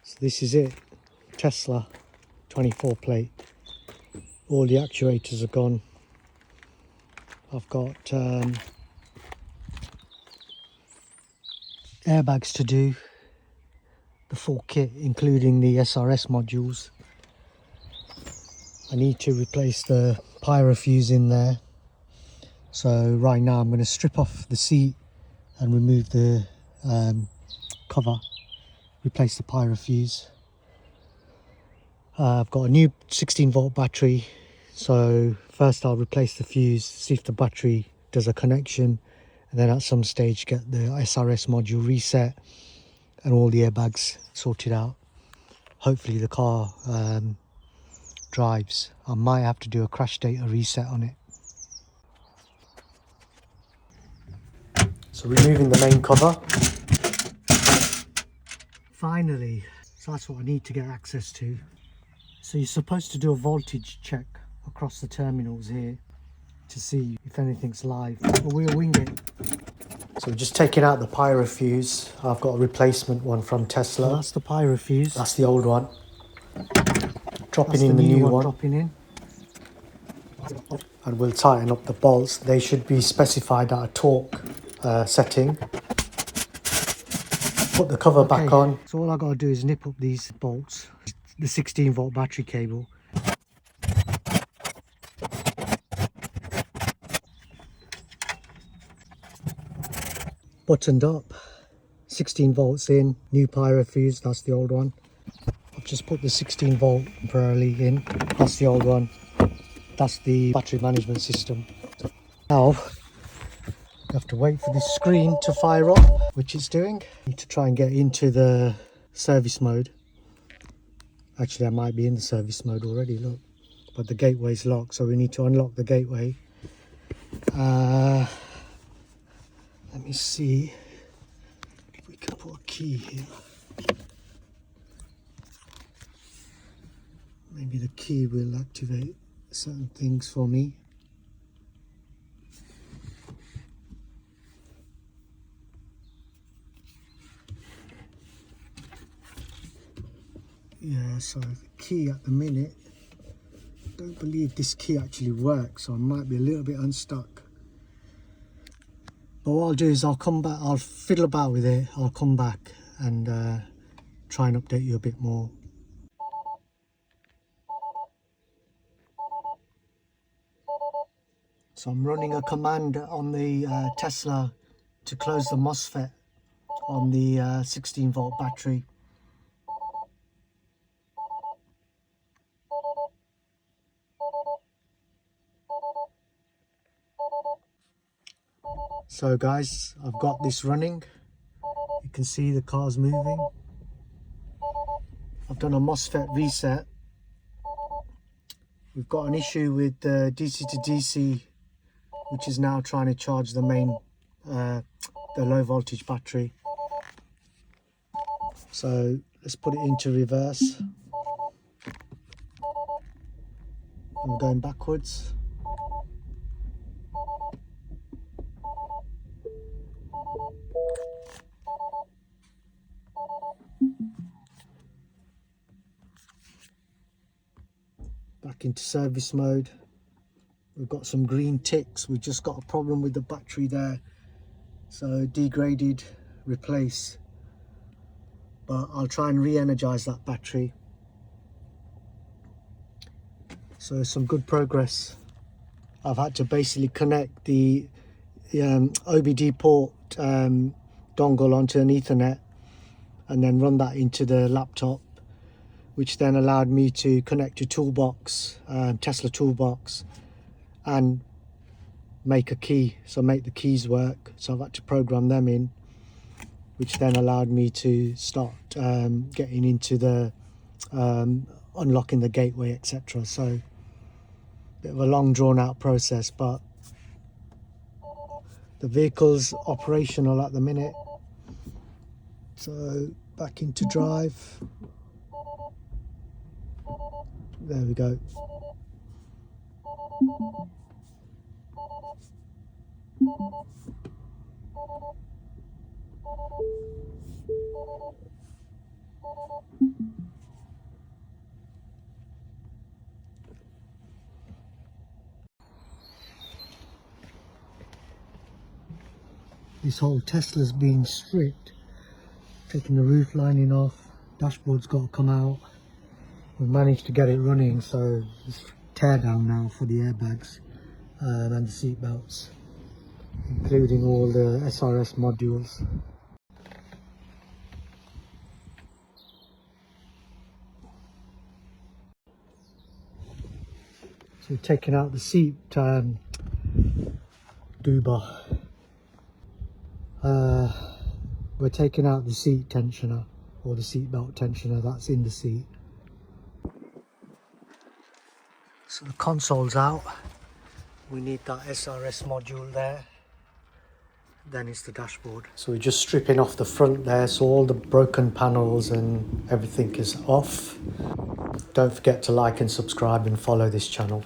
So this is it, Tesla 24 plate. All the actuators are gone. I've got airbags to do, the full kit including the SRS modules. I need to replace the pyrofuse in there. So right now I'm going to strip off the seat and remove the cover, replace the pyrofuse. I've got a new 16 volt battery, so first I'll replace the fuse, see if the battery does a connection, and then at some stage get the SRS module reset and all the airbags sorted out. Hopefully the car drives. I might have to do a crash data reset on it. So removing the main cover. Finally, so that's what I need to get access to. So you're supposed to do a voltage check across the terminals here to see if anything's live, but we'll wing it. So we're just taking out the pyrofuse. I've got a replacement one from Tesla. So that's the pyrofuse. That's the old one. Dropping in the new one. Dropping in. And we'll tighten up the bolts. They should be specified at a torque setting. Put the cover back on. So all I got to do is nip up these bolts, the 16 volt battery cable. Buttoned up, 16 volts in, new pyrofuse, that's the old one. I've just put the 16 volt temporarily in, that's the old one. That's the battery management system. Now, I have to wait for this screen to fire up, which it's doing. I need to try and get into the service mode. Actually, I might be in the service mode already, look. But the gateway's locked, so we need to unlock the gateway. Let me see if we can put a key here. Maybe the key will activate certain things for me. Yeah, so the key at the minute, I don't believe this key actually works, so I might be a little bit unstuck. But what I'll do is I'll come back, I'll fiddle about with it, I'll come back and try and update you a bit more. So I'm running a command on the Tesla to close the MOSFET on the 16 volt battery. So guys, I've got this running. You can see the car's moving. I've done a MOSFET reset. We've got an issue with the DC to DC, which is now trying to charge the main, the low voltage battery. So let's put it into reverse. I'm going backwards. Back into service mode. We've got some green ticks. We've just got a problem with the battery there. So degraded, replace. But I'll try and re-energize that battery. So some good progress. I've had to basically connect the OBD port dongle onto an Ethernet and then run that into the laptop, which then allowed me to connect to Toolbox, Tesla Toolbox, and make a key, so make the keys work. So I've had to program them in, which then allowed me to start getting into the unlocking the gateway, etc. So bit of a long drawn out process, but the vehicle's operational at the minute. So back into drive. There we go. this whole Tesla's been stripped, taking the roof lining off, dashboard's got to come out. We've managed to get it running, so it's tear down now for the airbags and the seat belts, including all the SRS modules. So we're taking out the seat doober. We're taking out the seat tensioner, or the seat belt tensioner that's in the seat. So the console's out. We need that SRS module there. Then it's the dashboard. So we're just stripping off the front there, so all the broken panels and everything is off. Don't forget to like and subscribe and follow this channel.